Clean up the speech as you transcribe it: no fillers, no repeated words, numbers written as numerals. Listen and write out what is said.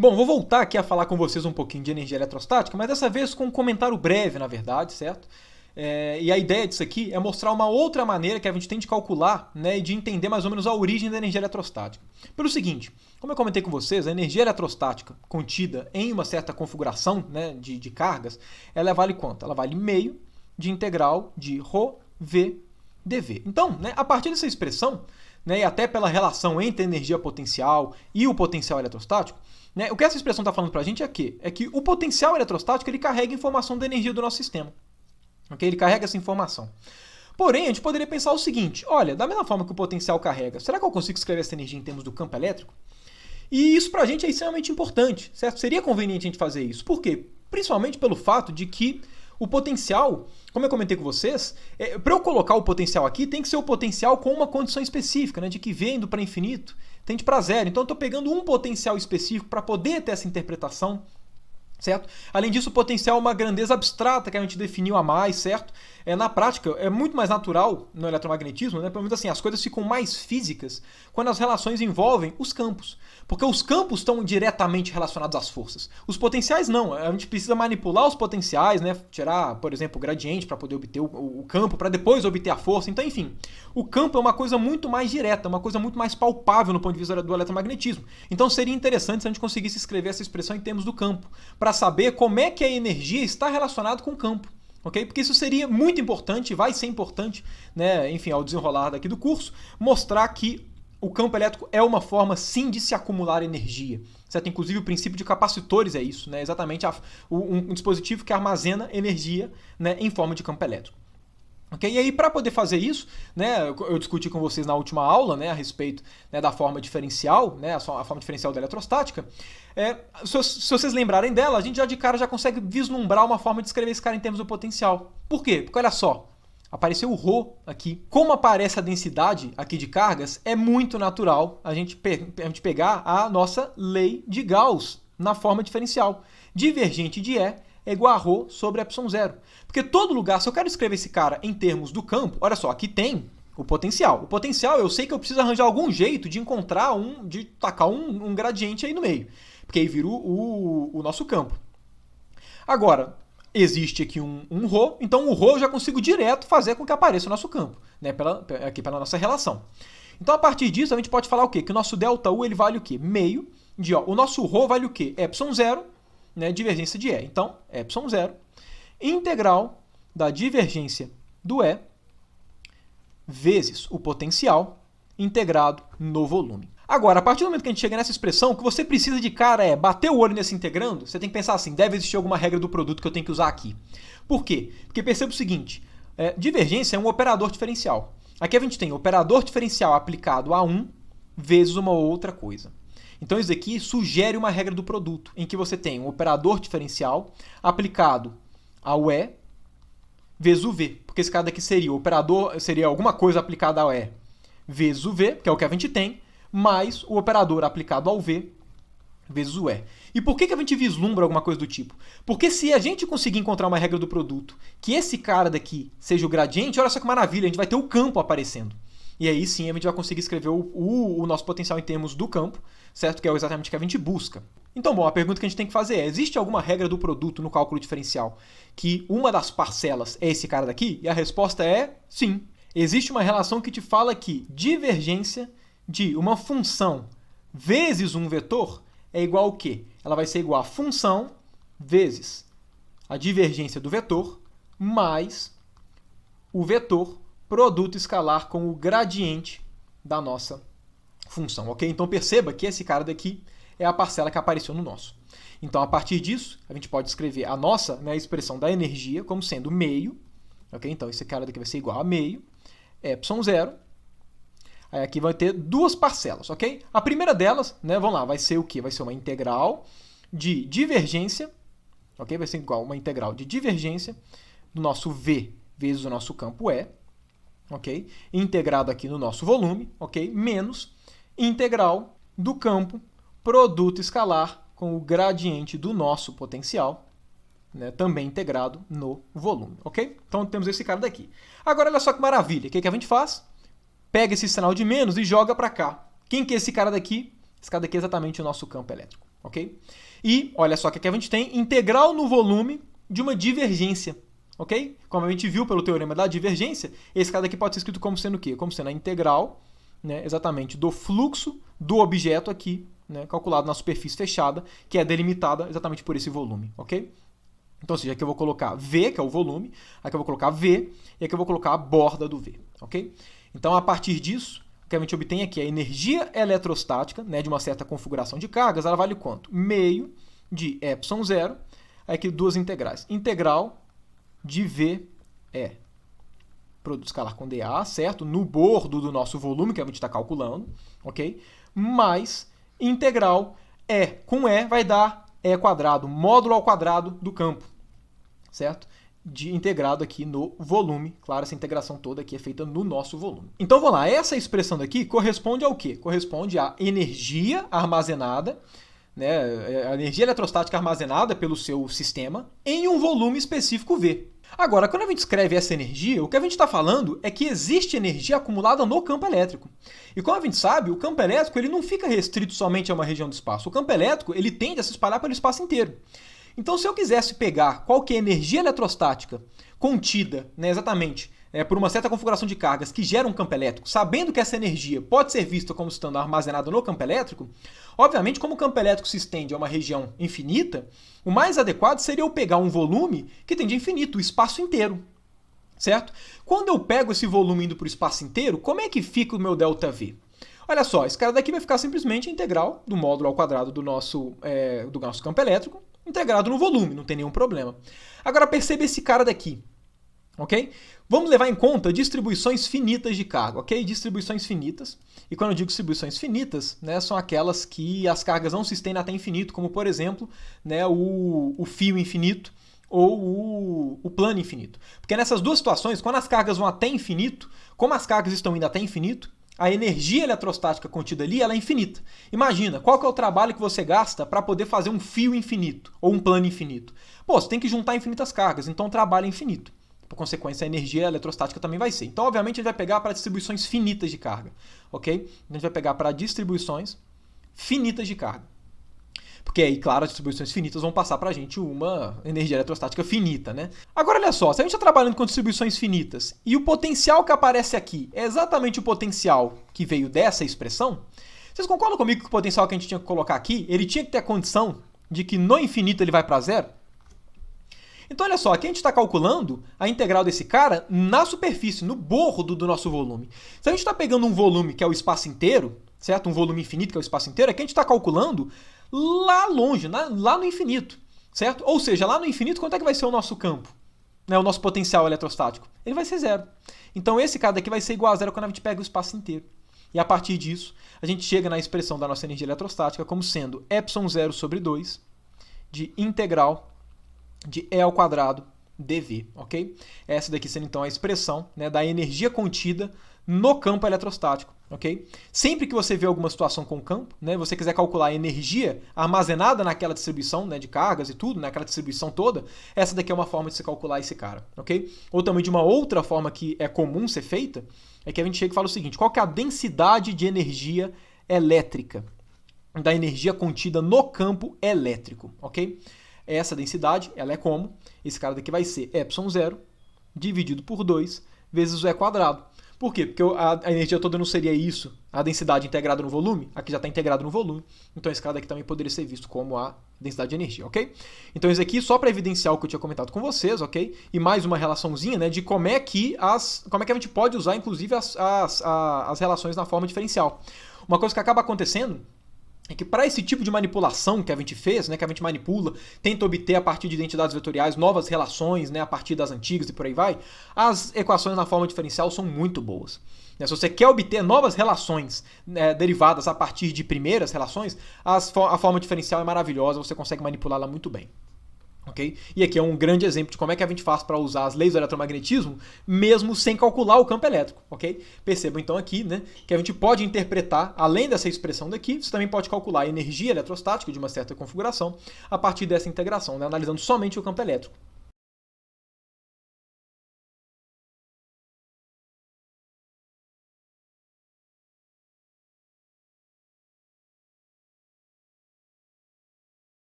Bom, vou voltar aqui a falar com vocês um pouquinho de energia eletrostática, mas dessa vez com um comentário breve, na verdade, certo? E a ideia disso aqui é mostrar uma outra maneira que a gente tem de calcular, né, e de entender mais ou menos a origem da energia eletrostática. Pelo seguinte, como eu comentei com vocês, a energia eletrostática contida em uma certa configuração, né, de cargas, ela vale quanto? Ela vale meio de integral de ρV dV. Então, né, a partir dessa expressão, né, e até pela relação entre a energia potencial e o potencial eletrostático, né, o que essa expressão está falando para a gente é que o potencial eletrostático ele carrega informação da energia do nosso sistema. Okay? Ele carrega essa informação. Porém, a gente poderia pensar o seguinte, olha, da mesma forma que o potencial carrega, será que eu consigo escrever essa energia em termos do campo elétrico? E isso para a gente é extremamente importante, certo? Seria conveniente a gente fazer isso. Por quê? Principalmente pelo fato de que o potencial, como eu comentei com vocês, para eu colocar o potencial aqui, tem que ser o potencial com uma condição específica, né, de que v indo para infinito tende para zero. Então eu estou pegando um potencial específico para poder ter essa interpretação, certo? Além disso, o potencial é uma grandeza abstrata que a gente definiu a mais, certo? Na prática, é muito mais natural no eletromagnetismo, né? Pelo menos assim, as coisas ficam mais físicas quando as relações envolvem os campos. Porque os campos estão diretamente relacionados às forças. Os potenciais não. A gente precisa manipular os potenciais, né? Tirar, por exemplo, o gradiente para poder obter o campo, para depois obter a força. Então, enfim, o campo é uma coisa muito mais direta, uma coisa muito mais palpável no ponto de vista do eletromagnetismo. Então, seria interessante se a gente conseguisse escrever essa expressão em termos do campo, para saber como é que a energia está relacionada com o campo. Okay? Porque isso seria muito importante, vai ser importante, né, enfim, ao desenrolar daqui do curso, mostrar que o campo elétrico é uma forma, sim, de se acumular energia. Certo? Inclusive, o princípio de capacitores é isso, né? Exatamente um dispositivo que armazena energia, né, em forma de campo elétrico. Okay? E aí, para poder fazer isso, né, eu discuti com vocês na última aula, né, a respeito, né, da forma diferencial, né, a forma diferencial da eletrostática. Se vocês lembrarem dela, a gente já de cara já consegue vislumbrar uma forma de escrever esse cara em termos do potencial. Por quê? Porque olha só, apareceu o ρ aqui. Como aparece a densidade aqui de cargas, é muito natural a gente pegar a nossa lei de Gauss na forma diferencial. Divergente de E é igual a ρ sobre ε0. Porque todo lugar, se eu quero escrever esse cara em termos do campo, olha só, aqui tem o potencial. O potencial, eu sei que eu preciso arranjar algum jeito de encontrar de tacar um gradiente aí no meio. Porque aí vira o nosso campo. Agora, existe aqui um ρ, então o ρ eu já consigo direto fazer com que apareça o nosso campo, né, aqui pela nossa relação. Então, a partir disso, a gente pode falar o quê? Que o nosso ΔU ele vale o quê? Meio de, o nosso ρ vale o quê? ε0, né, divergência de E. Então, ε0, integral da divergência do E vezes o potencial integrado no volume. Agora, a partir do momento que a gente chega nessa expressão, o que você precisa de cara é bater o olho nesse integrando, você tem que pensar assim, deve existir alguma regra do produto que eu tenho que usar aqui. Por quê? Porque perceba o seguinte, divergência é um operador diferencial. Aqui a gente tem operador diferencial aplicado a um vezes uma outra coisa. Então isso aqui sugere uma regra do produto, em que você tem um operador diferencial aplicado ao E vezes o V. Porque esse cara daqui seria o operador, seria alguma coisa aplicada ao E vezes o V, que é o que a gente tem, mais o operador aplicado ao V vezes o E. E por que a gente vislumbra alguma coisa do tipo? Porque se a gente conseguir encontrar uma regra do produto que esse cara daqui seja o gradiente, olha só que maravilha, a gente vai ter o campo aparecendo. E aí sim a gente vai conseguir escrever o nosso potencial em termos do campo, certo? Que é exatamente o que a gente busca. Então, bom, a pergunta que a gente tem que fazer é, existe alguma regra do produto no cálculo diferencial que uma das parcelas é esse cara daqui? E a resposta é sim. Existe uma relação que te fala que divergência de uma função vezes um vetor é igual ao quê? Ela vai ser igual a função vezes a divergência do vetor mais o vetor produto escalar com o gradiente da nossa função, ok? Então perceba que esse cara daqui é a parcela que apareceu no nosso. Então, a partir disso, a gente pode escrever a nossa, né, expressão da energia como sendo meio, ok? Então, esse cara daqui vai ser igual a meio, ε0. Aí aqui vai ter duas parcelas, ok? A primeira delas, né, vamos lá, vai ser o quê? Vai ser uma integral de divergência, ok? Vai ser igual a uma integral de divergência do nosso V vezes o nosso campo E, ok? Integrado aqui no nosso volume, ok? Menos integral do campo produto escalar com o gradiente do nosso potencial, né, também integrado no volume, ok? Então temos esse cara daqui. Agora olha só que maravilha, o que a gente faz? Pega esse sinal de menos e joga para cá. Quem que é esse cara daqui? Esse cara daqui é exatamente o nosso campo elétrico. ok? E, olha só, que aqui a gente tem integral no volume de uma divergência, ok? Como a gente viu pelo teorema da divergência, esse cara aqui pode ser escrito como sendo o quê? Como sendo a integral, né, exatamente do fluxo do objeto aqui, né, calculado na superfície fechada, que é delimitada exatamente por esse volume, ok? Então, ou seja, aqui eu vou colocar V, que é o volume, aqui eu vou colocar V, e aqui eu vou colocar a borda do V, ok? Então, a partir disso, o que a gente obtém aqui é a energia eletrostática, né, de uma certa configuração de cargas, ela vale quanto? Meio de ε0, aqui duas integrais. Integral de V é produto escalar com dA, certo? No bordo do nosso volume, que a gente está calculando, ok? Mais integral E com E vai dar E quadrado, módulo ao quadrado do campo, certo? De integrado aqui no volume. Claro, essa integração toda aqui é feita no nosso volume. Então, vamos lá. Essa expressão daqui corresponde ao quê? Corresponde à energia armazenada, né? A energia eletrostática armazenada pelo seu sistema em um volume específico V. Agora, quando a gente escreve essa energia, o que a gente está falando é que existe energia acumulada no campo elétrico. E como a gente sabe, o campo elétrico ele não fica restrito somente a uma região do espaço. O campo elétrico ele tende a se espalhar pelo espaço inteiro. Então, se eu quisesse pegar qual que é a energia eletrostática contida, né, exatamente, por uma certa configuração de cargas que gera um campo elétrico, sabendo que essa energia pode ser vista como estando armazenada no campo elétrico, obviamente, como o campo elétrico se estende a uma região infinita, o mais adequado seria eu pegar um volume que tende a infinito, o espaço inteiro, certo? Quando eu pego esse volume indo para o espaço inteiro, como é que fica o meu ΔV? Olha só, esse cara daqui vai ficar simplesmente a integral do módulo ao quadrado do nosso campo elétrico, integrado no volume, não tem nenhum problema. Agora perceba esse cara daqui, ok? Vamos levar em conta distribuições finitas de carga, ok? Distribuições finitas. E quando eu digo distribuições finitas, né, são aquelas que as cargas não se estendem até infinito, como por exemplo, né, o fio infinito ou o plano infinito. Porque nessas duas situações, quando as cargas vão até infinito, como as cargas estão indo até infinito, a energia eletrostática contida ali ela é infinita. Imagina, qual que é o trabalho que você gasta para poder fazer um fio infinito ou um plano infinito? Pô, você tem que juntar infinitas cargas, então o trabalho é infinito. Por consequência, a energia eletrostática também vai ser. Então, obviamente, a gente vai pegar para distribuições finitas de carga, ok? A gente vai pegar para distribuições finitas de carga. Porque aí, claro, as distribuições finitas vão passar para a gente uma energia eletrostática finita, né? Agora, olha só, se a gente está trabalhando com distribuições finitas e o potencial que aparece aqui é exatamente o potencial que veio dessa expressão, vocês concordam comigo que o potencial que a gente tinha que colocar aqui, ele tinha que ter a condição de que no infinito ele vai para zero? Então, olha só, aqui a gente está calculando a integral desse cara na superfície, no bordo do nosso volume. Se a gente está pegando um volume que é o espaço inteiro, certo? Um volume infinito que é o espaço inteiro, aqui a gente está calculando lá longe, lá no infinito, certo? Ou seja, lá no infinito, quanto é que vai ser o nosso campo? Né, o nosso potencial eletrostático? Ele vai ser zero. Então, esse cara daqui vai ser igual a zero quando a gente pega o espaço inteiro. E a partir disso, a gente chega na expressão da nossa energia eletrostática como sendo ε0 sobre 2 de integral de E ao quadrado dV, ok? Essa daqui sendo então a expressão, né, da energia contida no campo eletrostático, ok? Sempre que você vê alguma situação com o campo, né, você quiser calcular a energia armazenada naquela distribuição, né, de cargas e tudo, naquela distribuição toda, essa daqui é uma forma de se calcular esse cara, ok? Ou também de uma outra forma que é comum ser feita, é que a gente chega e fala o seguinte, qual que é a densidade de energia elétrica, da energia contida no campo elétrico, ok? Essa densidade, ela é como? Esse cara daqui vai ser ε0 dividido por 2 vezes o E quadrado. Por quê? Porque a energia toda não seria isso, a densidade integrada no volume, aqui já está integrado no volume, então esse cara daqui também poderia ser visto como a densidade de energia, ok? Então isso aqui só para evidenciar o que eu tinha comentado com vocês, ok? E mais uma relaçãozinha, né, de como é que a gente pode usar, inclusive, as relações na forma diferencial. Uma coisa que acaba acontecendo é que para esse tipo de manipulação que a gente fez, né, que a gente manipula, tenta obter a partir de identidades vetoriais novas relações, né, a partir das antigas e por aí vai, as equações na forma diferencial são muito boas. Se você quer obter novas relações, né, derivadas a partir de primeiras relações, a forma diferencial é maravilhosa, você consegue manipulá-la muito bem. Okay? E aqui é um grande exemplo de como é que a gente faz para usar as leis do eletromagnetismo mesmo sem calcular o campo elétrico. Okay? Percebam então aqui, né, que a gente pode interpretar, além dessa expressão daqui, você também pode calcular a energia eletrostática de uma certa configuração a partir dessa integração, né, analisando somente o campo elétrico.